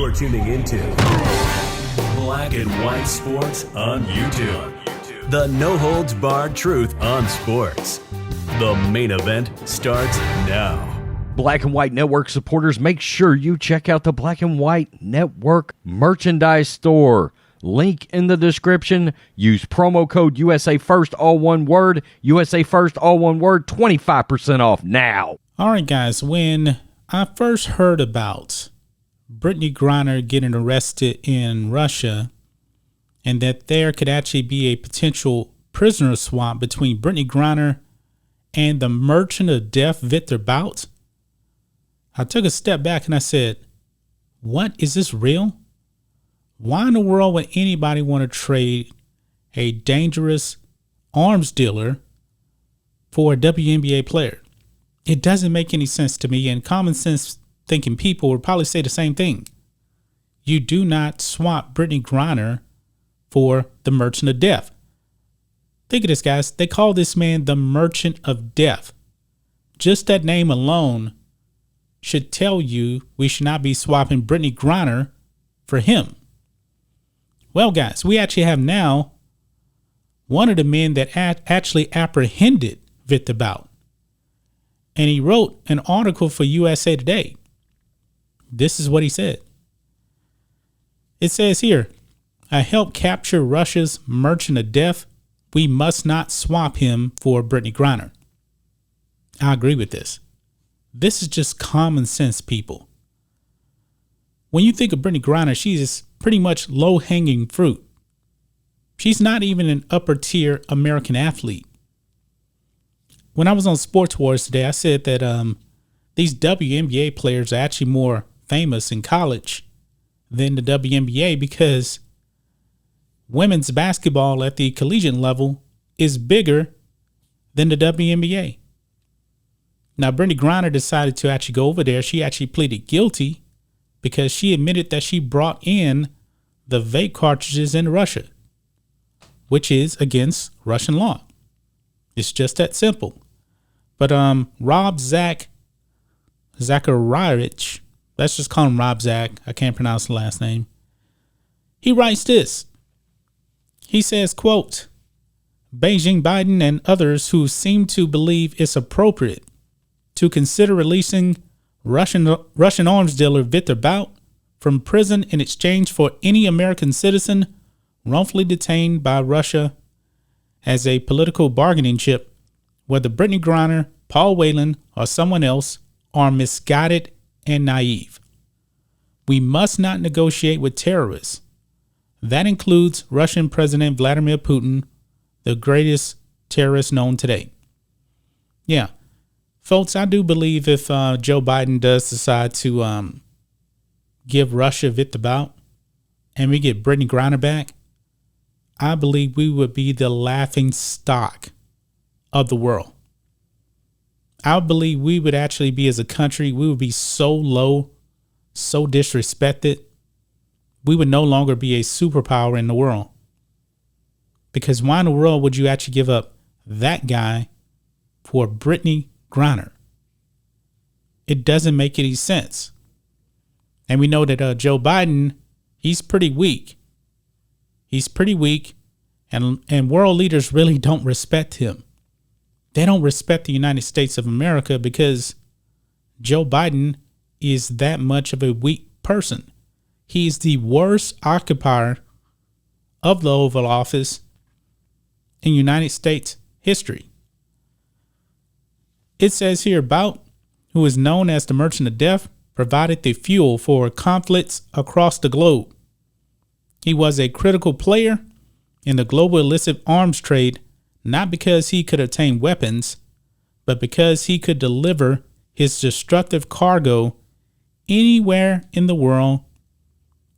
You're tuning into Black and White Sports on YouTube. The no-holds-barred truth on sports. The main event starts now. Black and White Network supporters, make sure you check out the Black and White Network merchandise store. Link in the description. Use promo code USA First, all one word. USA First, all one word. 25% off now. All right, guys. When I first heard about Brittney Griner getting arrested in Russia and that there could actually be a potential prisoner swap between Brittney Griner and the merchant of death, Viktor Bout, I took a step back and I said, what, is this real? Why in the world would anybody want to trade a dangerous arms dealer for a WNBA player? It doesn't make any sense to me, and common sense thinking people would probably say the same thing. You do not swap Brittney Griner for the merchant of death. Think of this, guys. They call this man the merchant of death. Just that name alone should tell you we should not be swapping Brittney Griner for him. Well, guys, we actually have now one of the men that actually apprehended Viktor Bout. And he wrote an article for U.S.A. Today. This is what he said. It says here, I helped capture Russia's merchant of death. We must not swap him for Brittney Griner. I agree with this. This is just common sense, people. When you think of Brittney Griner, she's pretty much low-hanging fruit. She's not even an upper-tier American athlete. When I was on Sports Wars today, I said that these WNBA players are actually more famous in college than the WNBA because women's basketball at the collegiate level is bigger than the WNBA. Now, Brittney Griner decided to actually go over there. She actually pleaded guilty because she admitted that she brought in the vape cartridges in Russia, which is against Russian law. It's just that simple. But Rob Zacharevich, let's just call him Rob Zach. I can't pronounce the last name. He writes this. He says, quote, Beijing, Biden, and others who seem to believe it's appropriate to consider releasing Russian arms dealer Viktor Bout from prison in exchange for any American citizen wrongfully detained by Russia as a political bargaining chip, whether Brittney Griner, Paul Whelan, or someone else, are misguided and naive. We must not negotiate with terrorists. That includes Russian President Vladimir Putin, the greatest terrorist known today. Yeah, folks, I do believe if Joe Biden does decide to give Russia Viktor Bout and we get Brittney Griner back, I believe we would be the laughing stock of the world. I believe we would actually be, as a country, we would be so low, so disrespected. We would no longer be a superpower in the world. Because why in the world would you actually give up that guy for Brittney Griner? It doesn't make any sense. And we know that Joe Biden, he's pretty weak. He's pretty weak, and world leaders really don't respect him. They don't respect the United States of America because Joe Biden is that much of a weak person. He's the worst occupier of the Oval Office in United States history. It says here, Bout, who is known as the Merchant of Death, provided the fuel for conflicts across the globe. He was a critical player in the global illicit arms trade, not because he could obtain weapons, but because he could deliver his destructive cargo anywhere in the world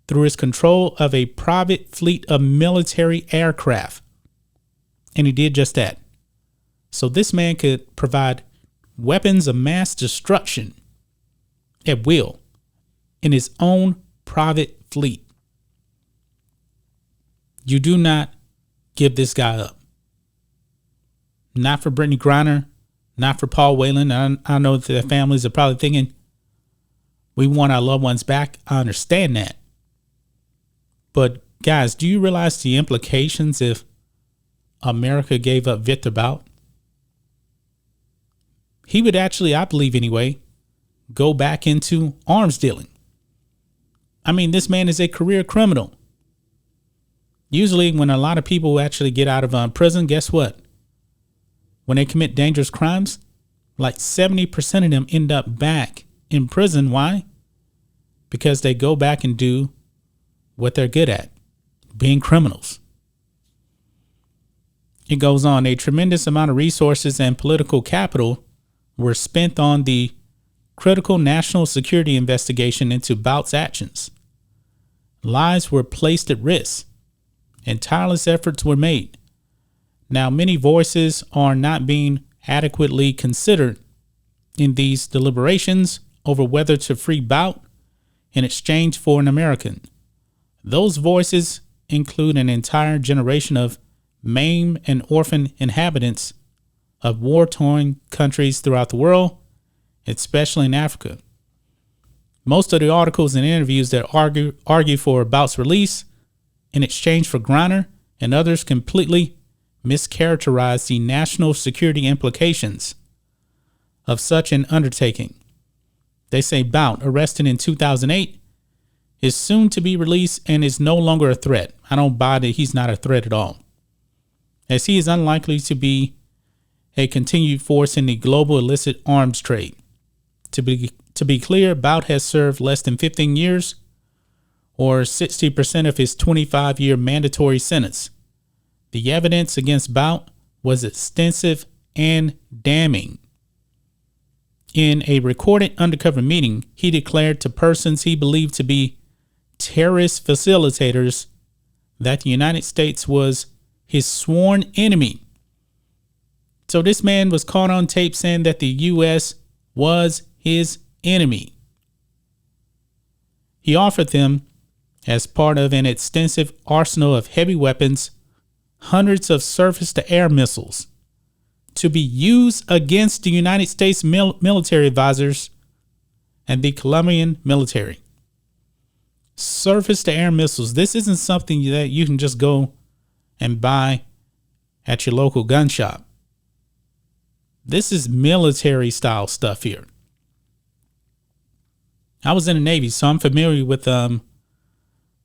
through his control of a private fleet of military aircraft. And he did just that. So this man could provide weapons of mass destruction at will in his own private fleet. You do not give this guy up. Not for Brittney Griner, not for Paul Whelan. I know that their families are probably thinking, We want our loved ones back. I understand that. But guys, do you realize the implications if America gave up Viktor Bout? He would actually, I believe anyway, go back into arms dealing. I mean, this man is a career criminal. Usually when a lot of people actually get out of prison, guess what? When they commit dangerous crimes, like 70% of them end up back in prison. Why? Because they go back and do what they're good at, being criminals. It goes on. A tremendous amount of resources and political capital were spent on the critical national security investigation into Bout's actions. Lives were placed at risk, and tireless efforts were made. Now, many voices are not being adequately considered in these deliberations over whether to free Bout in exchange for an American. Those voices include an entire generation of maimed and orphaned inhabitants of war-torn countries throughout the world, especially in Africa. Most of the articles and interviews that argue for Bout's release in exchange for Griner and others completely mischaracterize the national security implications of such an undertaking. They say Bout, arrested in 2008, is soon to be released and is no longer a threat. I don't buy that he's not a threat at all, as he is unlikely to be a continued force in the global illicit arms trade. To be clear, Bout has served less than 15 years, or 60% of his 25-year mandatory sentence. The evidence against Bout was extensive and damning. In a recorded undercover meeting, he declared to persons he believed to be terrorist facilitators that the United States was his sworn enemy. So this man was caught on tape saying that the U.S. was his enemy. He offered them, as part of an extensive arsenal of heavy weapons, hundreds of surface-to-air missiles to be used against the United States military advisors and the Colombian military. Surface-to-air missiles. This isn't something that you can just go and buy at your local gun shop. This is military style stuff here. I was in the Navy, so I'm familiar with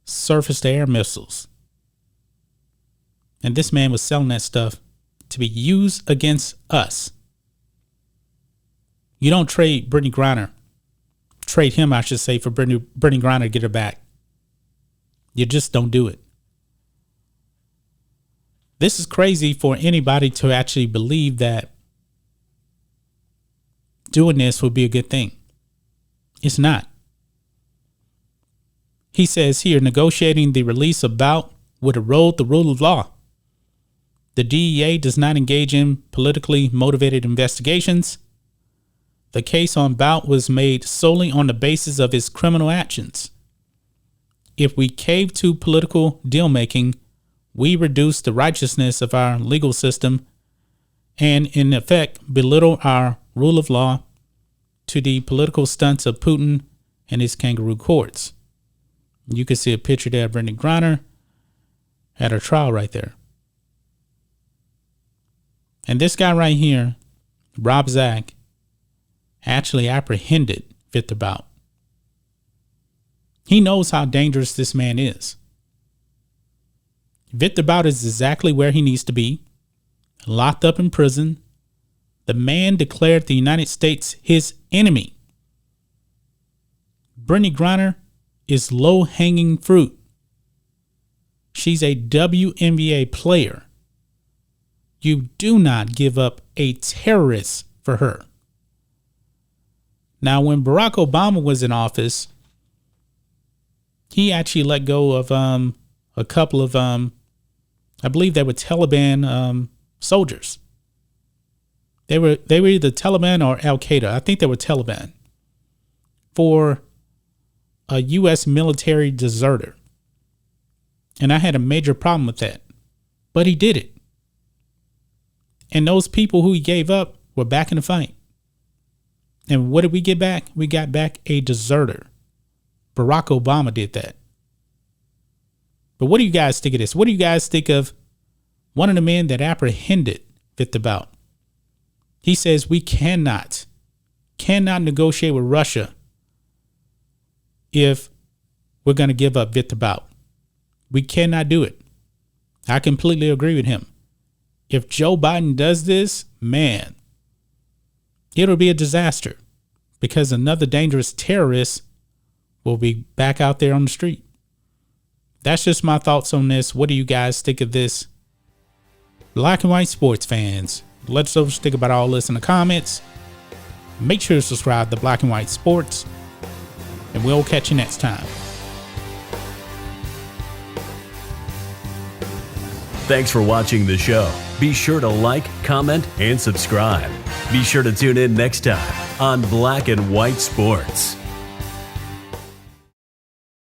surface-to-air missiles. And this man was selling that stuff to be used against us. You don't trade Brittney Griner. Trade him, I should say, for Brittney Griner to get her back. You just don't do it. This is crazy for anybody to actually believe that doing this would be a good thing. It's not. He says here, negotiating the release of Bout would erode the rule of law. The DEA does not engage in politically motivated investigations. The case on Bout was made solely on the basis of his criminal actions. If we cave to political deal-making, we reduce the righteousness of our legal system and, in effect, belittle our rule of law to the political stunts of Putin and his kangaroo courts. You can see a picture there of Brittney Griner at her trial right there. And this guy right here, Rob Zach, actually apprehended Viktor Bout. He knows how dangerous this man is. Viktor Bout is exactly where he needs to be, locked up in prison. The man declared the United States his enemy. Brittney Griner is low-hanging fruit. She's a WNBA player. You do not give up a terrorist for her. Now, when Barack Obama was in office, he actually let go of a couple of, I believe they were Taliban soldiers. They were either Taliban or Al-Qaeda. I think they were Taliban, for a U.S. military deserter. And I had a major problem with that. But he did it. And those people who he gave up were back in the fight. And what did we get back? We got back a deserter. Barack Obama did that. But what do you guys think of this? What do you guys think of one of the men that apprehended Viktor Bout? He says we cannot negotiate with Russia if we're going to give up Viktor Bout. We cannot do it. I completely agree with him. If Joe Biden does this, man, it'll be a disaster because another dangerous terrorist will be back out there on the street. That's just my thoughts on this. What do you guys think of this? Black and white sports fans, let us know what you think about all this in the comments. Make sure to subscribe to Black and White Sports, and we'll catch you next time. Thanks for watching the show. Be sure to like, comment, and subscribe. Be sure to tune in next time on Black and White Sports.